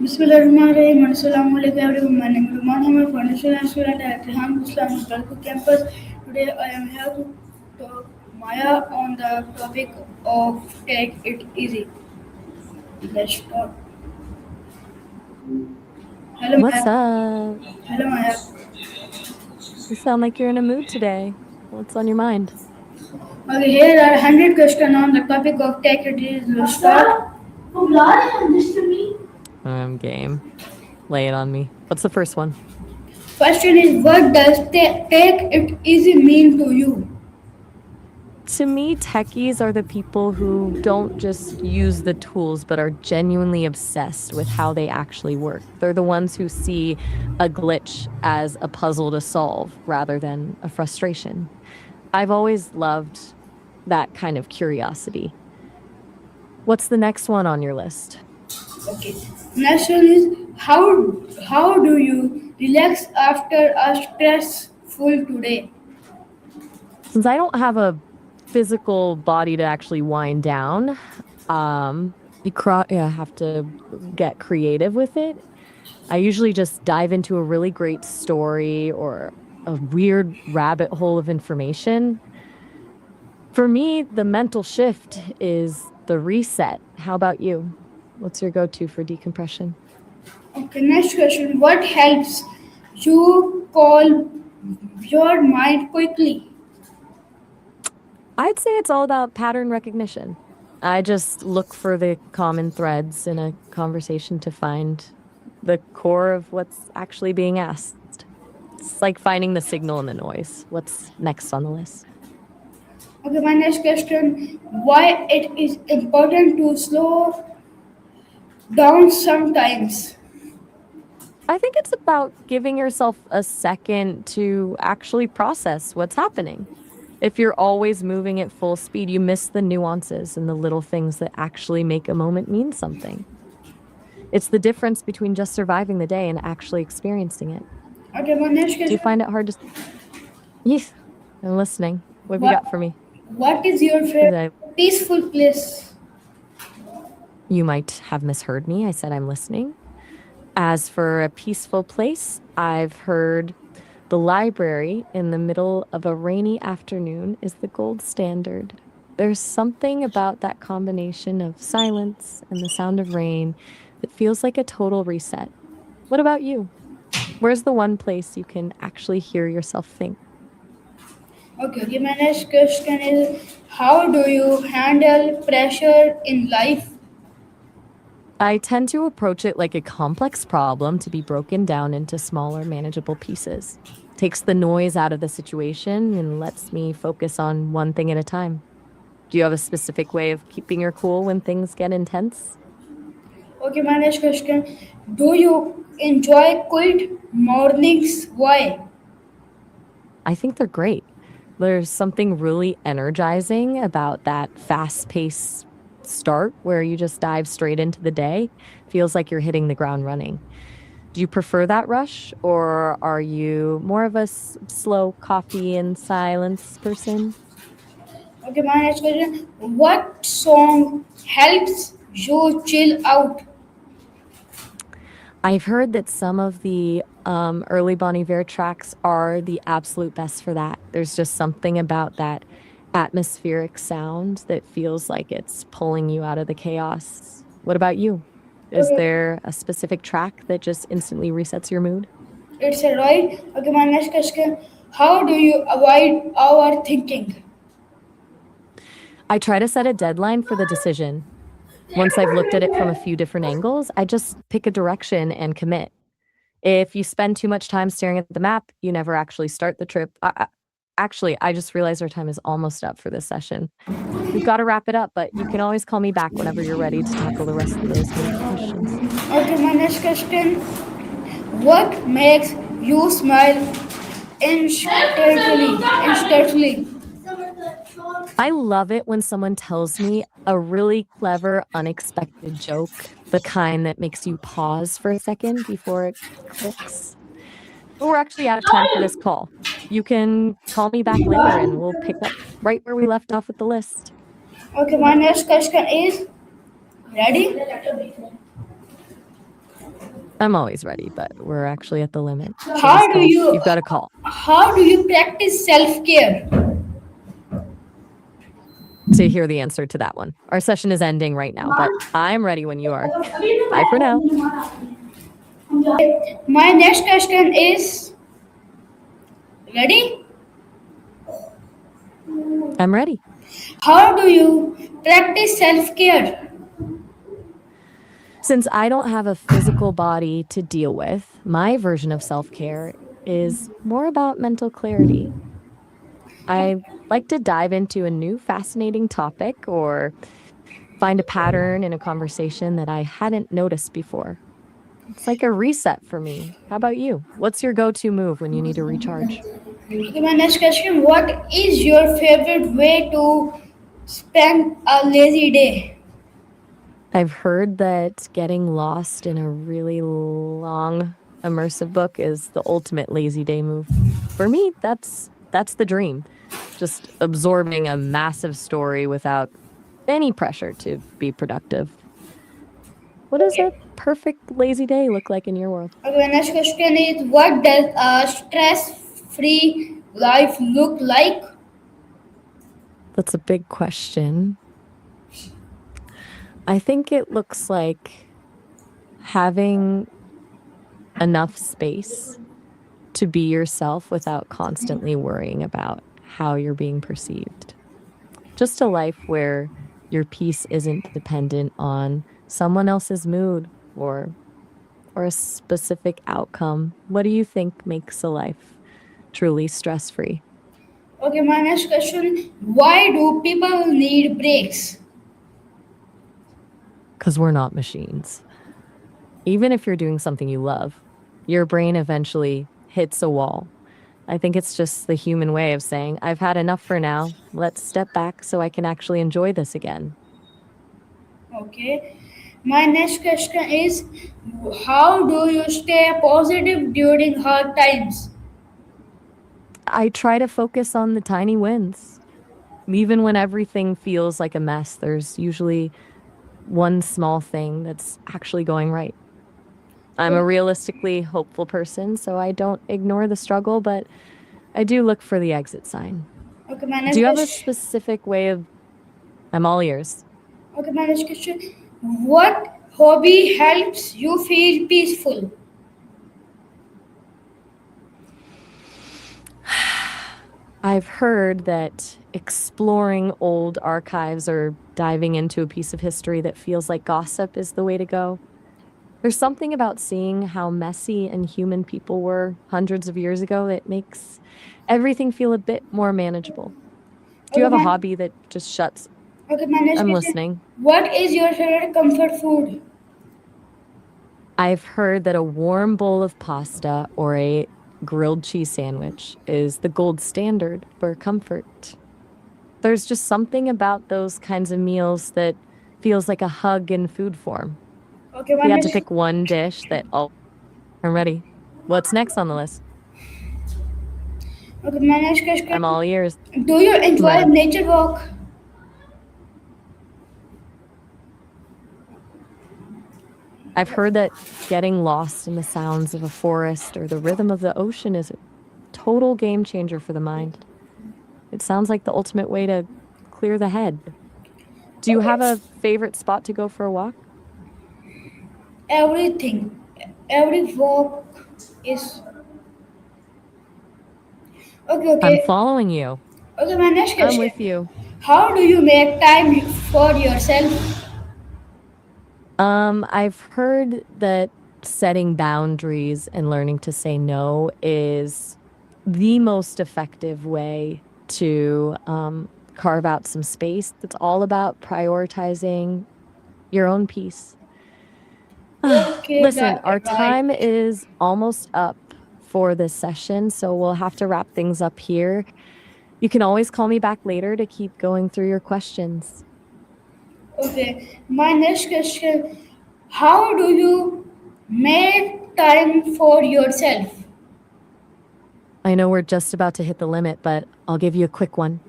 Bismillahirrahmanirrahim. Assalamu alaikum everyone. My name is Ruman. I'm a foundation student at Rehan Islam Kalku campus. Today I am here to talk Maya on the topic of take it easy. Let's start. Hello What's Maya. up? Hello Maya. You sound like you're in a mood today. What's on your mind? Okay, here are 100 questions on the topic of take it easy. Let's start. Game. Lay it on me. What's the first one? Question is what does take it easy mean to you? To me, techies are the people who don't just use the tools, but are genuinely obsessed with how they actually work. They're the ones who see a glitch as a puzzle to solve rather than a frustration. I've always loved that kind of curiosity. What's the next one on your list? Okay. Next one is how do you relax after a stressful today? Since I don't have a physical body to actually wind down, have to get creative with it. I usually just dive into a really great story or a weird rabbit hole of information. For me, the mental shift is the reset. How about you? What's your go-to for decompression? Okay, next question. What helps you call your mind quickly? I'd say it's all about pattern recognition. I just look for the common threads in a conversation to find the core of what's actually being asked. It's like finding the signal in the noise. What's next on the list? Okay, my next question. Why it is important to slow down sometimes? I think it's about giving yourself a second to actually process what's happening. If you're always moving at full speed, you miss the nuances and the little things that actually make a moment mean something. It's the difference between just surviving the day and actually experiencing it. Okay, my next Do you question. find it hard to? Yes, I'm listening. What have you What got for me? what is your favorite I, peaceful place? you might have misheard me. I said I'm listening. As for a peaceful place, I've heard the library in the middle of a rainy afternoon is the gold standard. There's something about that combination of silence and the sound of rain that feels like a total reset. What about you? Where's the one place you can actually hear yourself think? Okay, my next question is how do you handle pressure in life? I tend to approach it like a complex problem to be broken down into smaller, manageable pieces. Takes the noise out of the situation and lets me focus on one thing at a time. Do you have a specific way of keeping your cool when things get intense? Okay, my next question. Do you enjoy quiet mornings? Why? I think they're great. There's something really energizing about that fast paced start where you just dive straight into the day. Feels like you're hitting the ground running. Do you prefer that rush or are you more of a slow coffee and silence person? Okay, my next question. What song helps you chill out? I've heard that some of the early Bon Iver tracks are the absolute best for that. There's just something about that atmospheric sound that feels like it's pulling you out of the chaos. What about you? Is Okay, there a specific track that just instantly resets your mood? it's a right. Okay, my next question. How do you avoid overthinking? I try to set a deadline for the decision. Once I've looked at it from a few different angles, I just pick a direction and commit. If you spend too much time staring at the map, you never actually start the trip. Actually, I just realized our time is almost up for this session. We've got to wrap it up, but you can always call me back whenever you're ready to tackle the rest of those major questions. Okay, my next question. What makes you smile instantly? Instantly. I love it when someone tells me a really clever, unexpected joke, the kind that makes you pause for a second before it clicks. But we're actually out of time for this call. You can call me back later and we'll pick up right where we left off with the list. Okay, my next question is ready? I'm always ready, but we're actually at the limit. So How just do call. you You've got a call. how do you practice self-care? To hear the answer to that one. Our session is ending right now, but I'm ready when you are. Bye for now. My next question is ready? I'm ready. How do you practice self-care? Since I don't have a physical body to deal with, my version of self care is more about mental clarity. I like to dive into a new fascinating topic or find a pattern in a conversation that I hadn't noticed before. It's like a reset for me. How about you? What's your go to move when you need to recharge? Okay, my next question, what is your favorite way to spend a lazy day? I've heard that getting lost in a really long, immersive book is the ultimate lazy day move. For me, that's the dream. Just absorbing a massive story without any pressure to be productive. What does a Okay. perfect lazy day look like in your world? Okay, my next question is what does a stress-free life look like? That's a big question. I think it looks like having enough space to be yourself without constantly worrying about how you're being perceived. Just a life where your peace isn't dependent on someone else's mood or a specific outcome. What do you think makes a life truly stress-free? Okay, my next question, why do people need breaks? Because we're not machines. Even if you're doing something you love, your brain eventually hits a wall. I think it's just the human way of saying, I've had enough for now. Let's step back so I can actually enjoy this again. Okay. My next question is how do you stay positive during hard times? I try to focus on the tiny wins. Even when everything feels like a mess, there's usually one small thing that's actually going right. I'm a realistically hopeful person, so I don't ignore the struggle, but I do look for the exit sign. Okay, my Do next you have a question. specific way of, I'm all ears. Okay, my next question. What hobby helps you feel peaceful? I've heard that exploring old archives or diving into a piece of history that feels like gossip is the way to go. There's something about seeing how messy and human people were hundreds of years ago that makes everything feel a bit more manageable. Do you Okay, have a my, hobby that just shuts? okay, my next I'm question. listening. What is your favorite comfort food? I've heard that a warm bowl of pasta or a grilled cheese sandwich is the gold standard for comfort. There's just something about those kinds of meals that feels like a hug in food form. Okay, If my you had to next pick one dish that, oh, I'm ready. What's next on the list? okay, my next I'm question. all ears. Do you I'm enjoy ready. nature walk? I've heard that getting lost in the sounds of a forest or the rhythm of the ocean is a total game changer for the mind. It sounds like the ultimate way to clear the head. Do you Okay. have a favorite spot to go for a walk? Everything. Every walk is okay, I'm okay. following you. Okay, my next I'm question. with you. How do you make time for yourself? I've heard that setting boundaries and learning to say no is the most effective way to carve out some space. It's all about prioritizing your own peace. Okay, Listen, our right. time is almost up for this session, so we'll have to wrap things up here. You can always call me back later to keep going through your questions. Okay, my next question. How do you make time for yourself? I know we're just about to hit the limit, but I'll give you a quick one.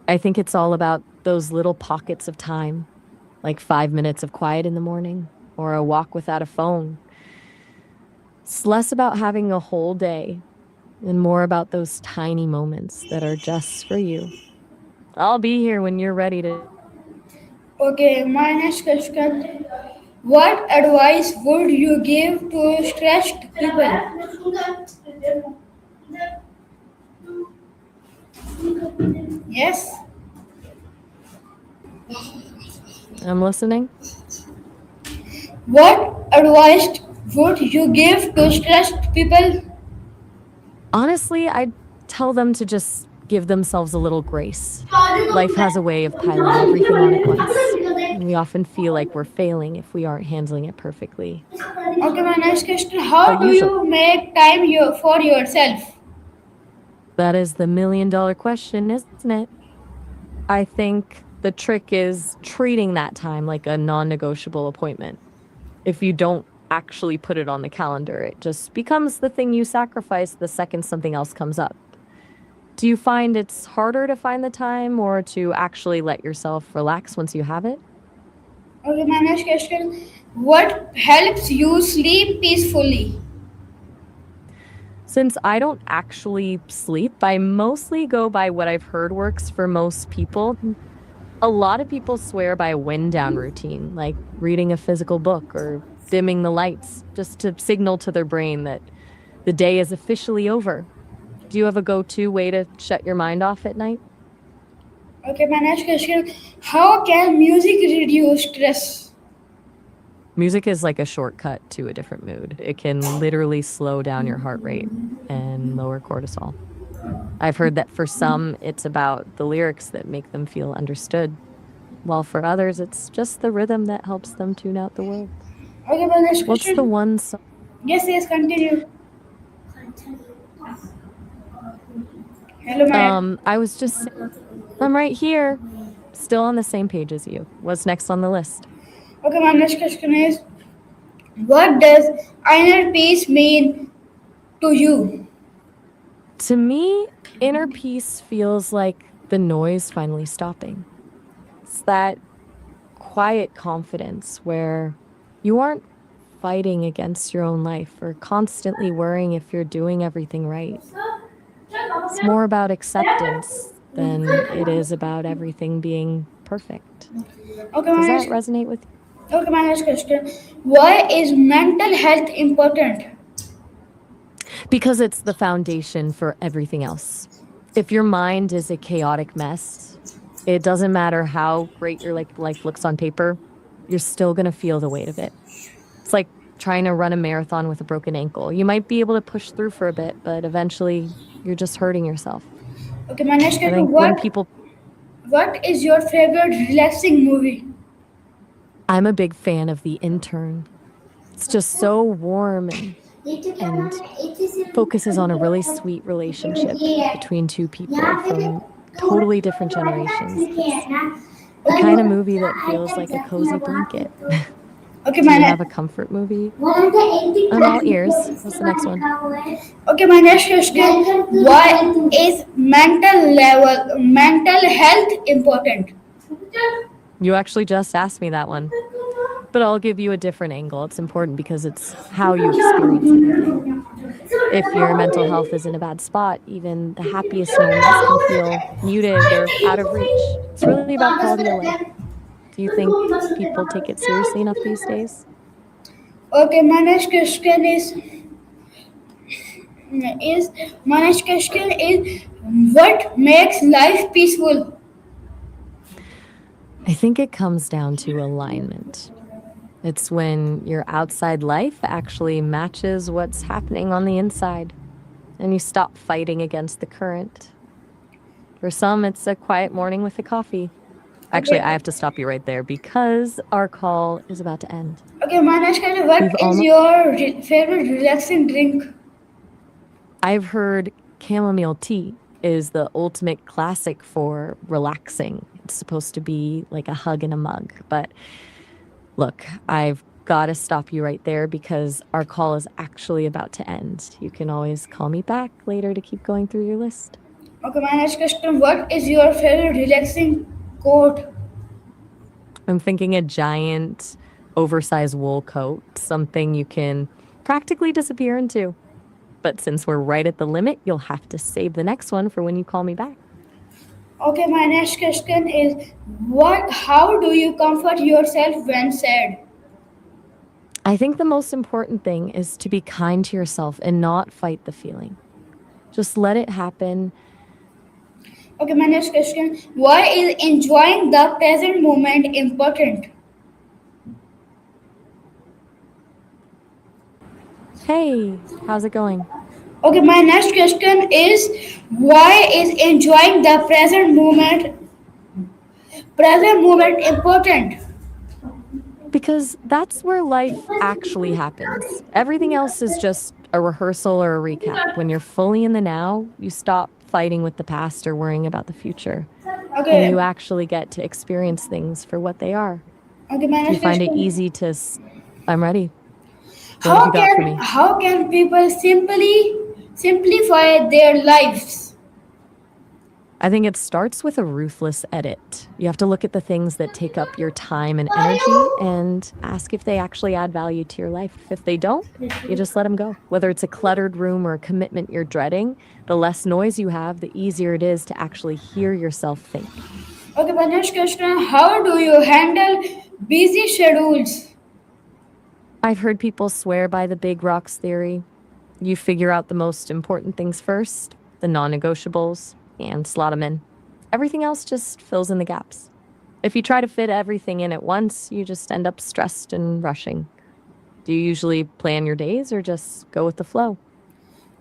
I think it's all about those little pockets of time, like 5 minutes of quiet in the morning or a walk without a phone. It's less about having a whole day and more about those tiny moments that are just for you. I'll be here when you're ready to share. Okay, my next question. What advice would you give to stressed people? Yes. I'm listening. What advice would you give to stressed people? Honestly, I'd tell them to just give themselves a little grace. Life has a way of piling everything on at once. And we often feel like we're failing if we aren't handling it perfectly. Okay, my next question. But How do usually, you make time for yourself? that is the $1,000,000 question, isn't it? I think the trick is treating that time like a non negotiable appointment. If you don't actually put it on the calendar, it just becomes the thing you sacrifice the second something else comes up. Do you find it's harder to find the time or to actually let yourself relax once you have it? Okay, my next question. What helps you sleep peacefully? Since I don't actually sleep, I mostly go by what I've heard works for most people. A lot of people swear by a wind down routine, like reading a physical book or dimming the lights, just to signal to their brain that the day is officially over. Do you have a go to way to shut your mind off at night? Okay, my next question. How can music reduce stress? Music is like a shortcut to a different mood. It can literally slow down your heart rate and lower cortisol. I've heard that for some, it's about the lyrics that make them feel understood, while for others, it's just the rhythm that helps them tune out the world. Okay, my next What's the question. one song? Yes, yes, continue. Hello, my. I was just saying, I'm right here, still on the same page as you. What's next on the list? Okay, my next question is, what does inner peace mean to you? To me, inner peace feels like the noise finally stopping. It's that quiet confidence where you aren't fighting against your own life or constantly worrying if you're doing everything right. It's more about acceptance than it is about everything being perfect. Okay, Does my that next. resonate with you? Okay, my next question. Why is mental health important? Because it's the foundation for everything else. If your mind is a chaotic mess, it doesn't matter how great your like life looks on paper, you're still going to feel the weight of it. It's like trying to run a marathon with a broken ankle. You might be able to push through for a bit, but eventually you're just hurting yourself. Okay, my next I question. think when people What is your favorite relaxing movie? I'm a big fan of The Intern. It's just so warm and focuses on a really sweet relationship between two people from totally different generations. It's the kind of movie that feels like a cozy blanket. Okay, Do my you have a next. comfort movie? I'm all ears. What's the next one? Okay, my next question. Why is mental health important? You actually just asked me that one, but I'll give you a different angle. It's important because it's how you experience everything. If your mental health is in a bad spot, even the happiest moments can feel muted or out of reach. It's really about quality of life. Do you think people take it seriously enough these days? Okay, is my next question is what makes life peaceful? I think it comes down to alignment. It's when your outside life actually matches what's happening on the inside and you stop fighting against the current. For some, it's a quiet morning with a coffee. Actually, Okay, I have to stop you right there because our call is about to end. okay, my next question. What We've is almost your favorite relaxing drink? I've heard chamomile tea is the ultimate classic for relaxing. It's supposed to be like a hug in a mug. But look, I've got to stop you right there because our call is actually about to end. You can always call me back later to keep going through your list. Okay, my next question. What is your favorite relaxing quote? I'm thinking a giant, oversized wool coat, something you can practically disappear in two. But since we're right at the limit, you'll have to save the next one for when you call me back. Okay, my next question is what how do you comfort yourself when sad? I think the most important thing is to be kind to yourself and not fight the feeling. Just let it happen Okay, my next question. Why is enjoying the present moment important? Hey, how's it going? Okay, my next question is why is enjoying the present moment important? Because that's where life actually happens. Everything else is just a rehearsal or a recap. When you're fully in the now, you stop fighting with the past or worrying about the future, and Okay, you actually get to experience things for what they are. okay, my Do you next find it question. easy to? I'm ready. What have you got for me? How can people simply simplify their lives? I think it starts with a ruthless edit. You have to look at the things that take up your time and energy and ask if they actually add value to your life. If they don't, you just let them go. Whether it's a cluttered room or a commitment you're dreading, the less noise you have, the easier it is to actually hear yourself think. Okay, my next question. How do you handle busy schedules? I've heard people swear by the big rocks theory. You figure out the most important things first, the non negotiables, and slot them in. Everything else just fills in the gaps. If you try to fit everything in at once, you just end up stressed and rushing. Do you usually plan your days or just go with the flow?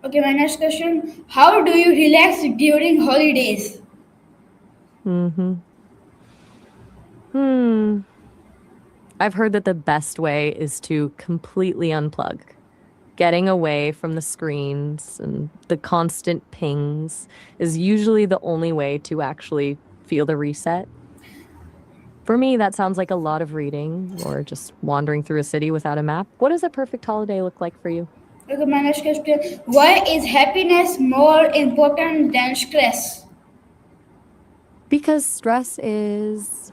Okay, my next question. How do you relax during holidays? Mm-hmm. Hmm. I've heard that the best way is to completely unplug. Getting away from the screens and the constant pings is usually the only way to actually feel the reset. For me, that sounds like a lot of reading or just wandering through a city without a map. What does a perfect holiday look like for you? Okay, my next question. Why is happiness more important than stress? Because stress is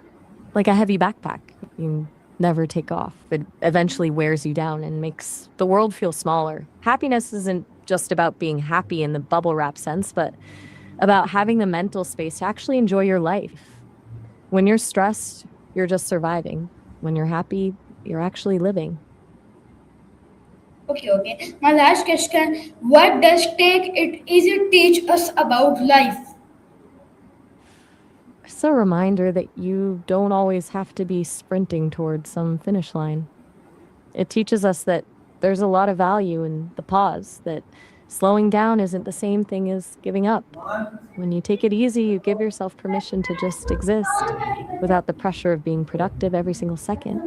like a heavy backpack. You never take off. It eventually wears you down and makes the world feel smaller. Happiness isn't just about being happy in the bubble wrap sense, but about having the mental space to actually enjoy your life. When you're stressed, you're just surviving. When you're happy, you're actually living. Okay, okay. My last question. What does take it easy teach us about life? It's a reminder that you don't always have to be sprinting towards some finish line. It teaches us that there's a lot of value in the pause, that slowing down isn't the same thing as giving up. When you take it easy, you give yourself permission to just exist without the pressure of being productive every single second.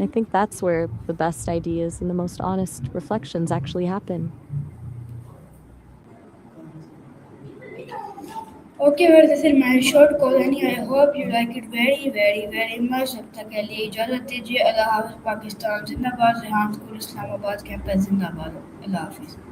I think that's where the best ideas and the most honest reflections actually happen. Okay, well, this is my short colony. I hope you like it very, very, very much. जब तक के लिए इजाज़त दीजिए। अल्लाह हाफ़िज़। पाकिस्तान जिंदाबाद। Rehan school Islamabad campus जिंदाबाद। अल्लाह हाफ़िज़।